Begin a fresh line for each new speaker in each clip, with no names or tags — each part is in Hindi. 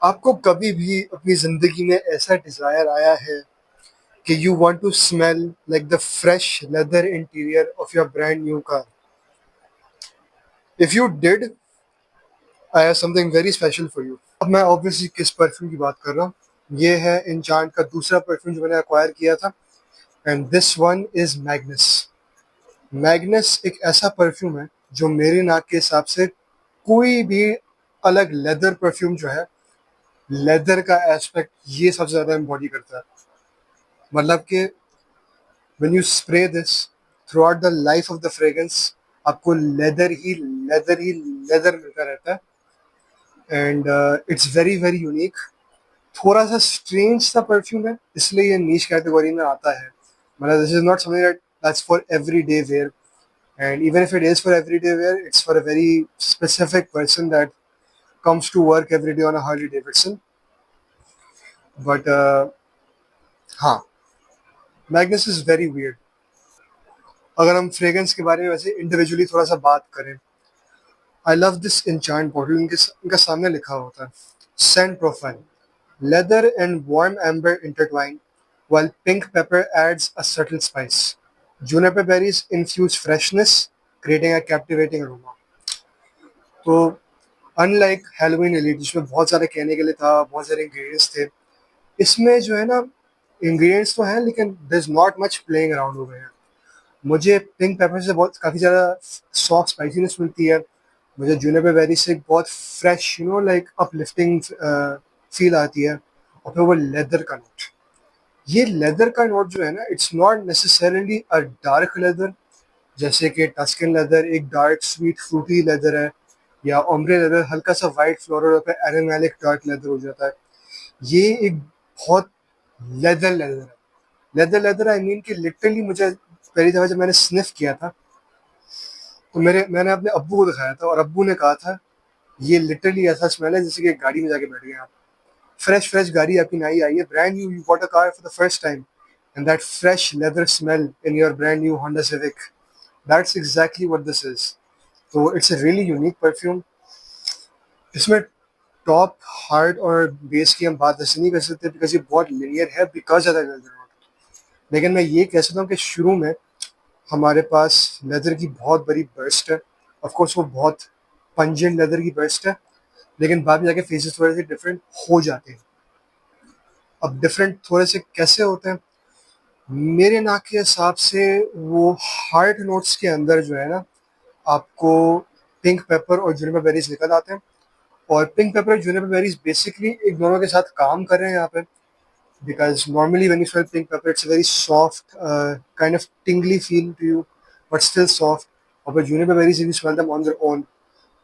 आपको कभी भी अपनी ज़िंदगी में ऐसा डिज़ायर आया है कि you want to smell like the fresh leather interior of your brand new car? If you did, I have something very special for you. अब मैं ऑब्वियसली किस परफ्यूम की बात कर रहा हूँ? ये है इंचार्ट का दूसरा परफ्यूम जो मैंने एक्वायर किया था, and this one is Magnus. Magnus एक ऐसा परफ्यूम है जो मेरे नाक के हिसाब से कोई भी अलग लेदर परफ्यूम जो है, लेदर का एस्पेक्ट ये सबसे ज़्यादा एम्बॉडी करता है। मतलब कि when you spray this throughout the life of the fragrance, आपको लेदर ही लेदर मिलता रहता है। And it's very very unique. थोड़ा सा स्ट्रेंज सा परफ्यूम है, इसलिए ये नीश कैटेगरी में आता है। मतलब this is not something that's for everyday wear, and even if it is for everyday wear, it's for a very specific person that comes to work every day on a Harley Davidson. But हाँ, मैग्नस इज वेरी वियर्ड। अगर हम फ्रेग्रेंस के बारे में वैसे इंडिविजुअली थोड़ा सा बात करें, I love this enchant bottle. इनका सामने लिखा होता है Saint profile, leather and warm amber intertwine, while pink pepper adds a subtle spice. Juniper berries infuse freshness, creating a captivating aroma. तो अनलाइक हेलोवीन एलीट जिसमें बहुत सारे कहने के लिए था, बहुत सारे इंग्रेडिएंट्स थे, इसमें जो है ना, इंग्रेडिएंट्स तो हैं लेकिन there is not much playing around over here. मुझे पिंक पेपर से बहुत काफ़ी ज़्यादा सॉफ्ट स्पाइसीनेस मिलती है। मुझे जूनिपर बेरी से एक बहुत फ्रेश लाइक अपलिफ्टिंग फील आती है। और फिर वो लेदर का नोट, ये लेदर का नोट जो है ना, it's not necessarily a dark leather जैसे कि टस्कन लेदर एक डार्क स्वीट फ्रूटी लेदर है, या ओम्ब्रे लेदर हल्का सा वाइट फ्लोरल और फिर एरोमेटिक डार्क लेदर हो जाता है। ये एक बहुत लेदर लेदर है। लेदर लेदर आई मीन कि लिटरली मुझे पहली दफ़ा जब मैंने स्निफ किया था, तो मैंने अपने अब्बू को दिखाया था और अब्बू ने कहा था ये लिटरली ऐसा स्मेल है जैसे कि एक गाड़ी में जाके बैठ गए आप। फ्रेश फ्रेश गाड़ी आपकी नई आई है, brand new, you bought a car for the first time, and that fresh leather smell in your brand new Honda Civic, that's exactly what this is. तो it's a really unique perfume. इसमें टॉप हार्ट और बेस की हम बात ऐसे नहीं कर सकते बिकॉज ये बहुत लिनियर है because of the leather note. लेकिन मैं ये कह सकता हूँ कि शुरू में हमारे पास लेदर की बहुत बड़ी बर्स्ट है। ऑफ कोर्स वो बहुत पंजेंट लेदर की बर्स्ट है, लेकिन बाद में जाके फेसेस थोड़े से डिफरेंट हो जाते हैं। अब डिफरेंट थोड़े से कैसे होते हैं? मेरे नाक के हिसाब से वो हार्ट नोट्स के अंदर जो है ना, आपको पिंक पेपर और जूनिपर बेरीज निकल आते हैं। और पिंक पेपर और जूनिपर बेरीज बेसिकली एक दोनों के साथ काम कर रहे हैं यहाँ पे, because normally when you smell pink pepper it's very soft kind of tingly feel to you, but still soft. और juniper berries you smell them on their own.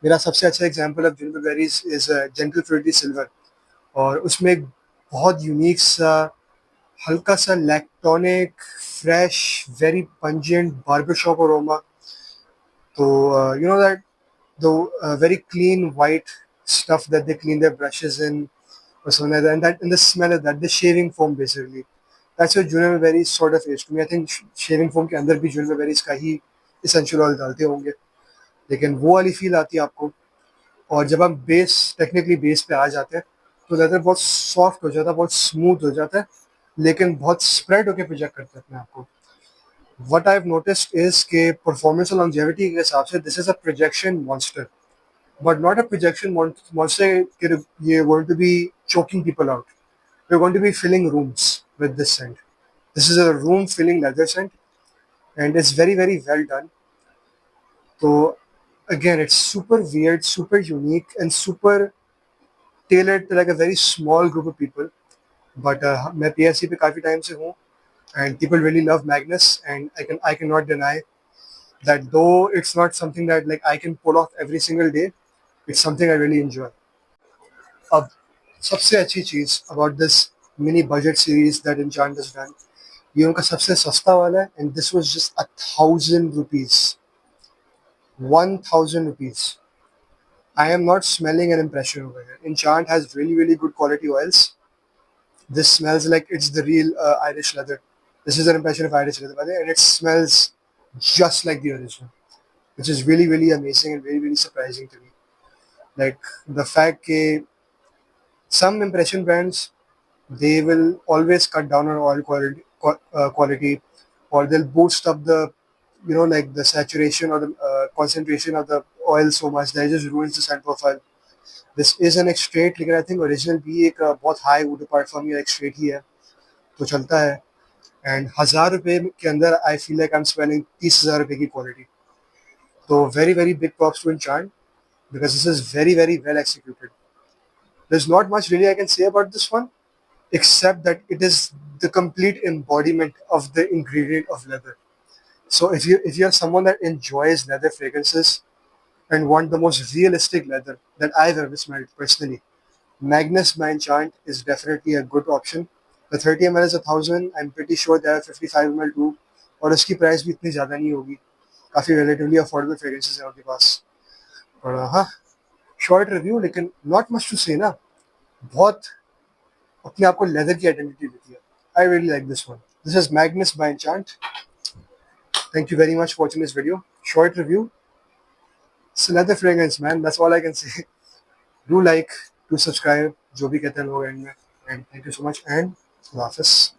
मेरा सबसे अच्छा example of juniper berries is gentle fruity silver, और उसमें एक बहुत यूनिक सा हल्का सा lactonic fresh very pungent barbershop aroma. तो you know that the very clean white stuff that they clean their brushes in or something like that, and the smell of that, the shaving foam basically, that's what juniper berries sort of is to me. I think shaving foam के अंदर भी juniper berries का ही essential oil डालते होंगे, लेकिन वो वाली फील आती है आपको। और जब हम बेस टेक्निकली बेस पे आ जाते हैं तो लेदर बहुत सॉफ्ट हो जाता है, बहुत स्मूथ हो जाता है, लेकिन बहुत स्प्रेड होकर प्रोजेक्ट करते हैं अपने आप को। What I have noticed is के परफॉर्मेंस और लॉन्जेविटी के हिसाब से this is a projection monster, but not a projection monster you're going to be choking people out. You're going to be filling rooms with this scent. This is a room filling leather scent, and it's very very well done. So again, it's super weird, super unique, and super tailored to like a very small group of people. But मैं PSC पे काफी टाइम से हूँ, and people really love Magnus, and I cannot deny that though it's not something that like I can pull off every single day, it's something I really enjoy. अब सबसे अच्छी चीज़ about this mini budget series that enchant has done, ये उनका सबसे सस्ता वाला है, and this was just 1,000 rupees. 1,000 rupees. I am not smelling an impression over here. Enchant has really really good quality oils. This smells like it's the real Irish leather. This is an impression of Irish leather, by the way, and it smells just like the original, which is really really amazing and very very surprising to me. Like the fact that Some impression brands, they will always cut down on oil quality, or they'll boost up the, like the saturation or the concentration of the oil so much that it just ruins the scent profile. This is an straight, लेकिन I think original भी एक बहुत high wood apart या एक straight ही है, तो चलता है. एंड 1000 रुपये के अंदर I feel like I am spending 30,000 रुपये की क्वालिटी. तो very very big props to Enchant because this is very very well executed. There's not much really I can say about this one except that it is the complete embodiment of the ingredient of leather. So if you're someone that enjoys leather fragrances and want the most realistic leather that I've ever smelled personally, Magnus by Enchant is definitely a good option. The 30 ml is 1,000. I'm pretty sure there are 55 ml too. और उसकी प्राइस भी इतनी ज़्यादा नहीं होगी. काफ़ी relatively affordable fragrances हैं उनके पास. और हाँ, शॉर्ट रिव्यू लेकिन नॉट मच टू से ना. बहुत अपने आप को लेदर की आइडेंटिटी देती है. I really like this one. This is Magnus by Enchant. Thank you very much for watching this video. Short review. It's a leather fragrance, man. That's all I can say. Do like, do subscribe, जो भी कहते हैं लोग एंड में. And thank you so much and Allah Hafiz.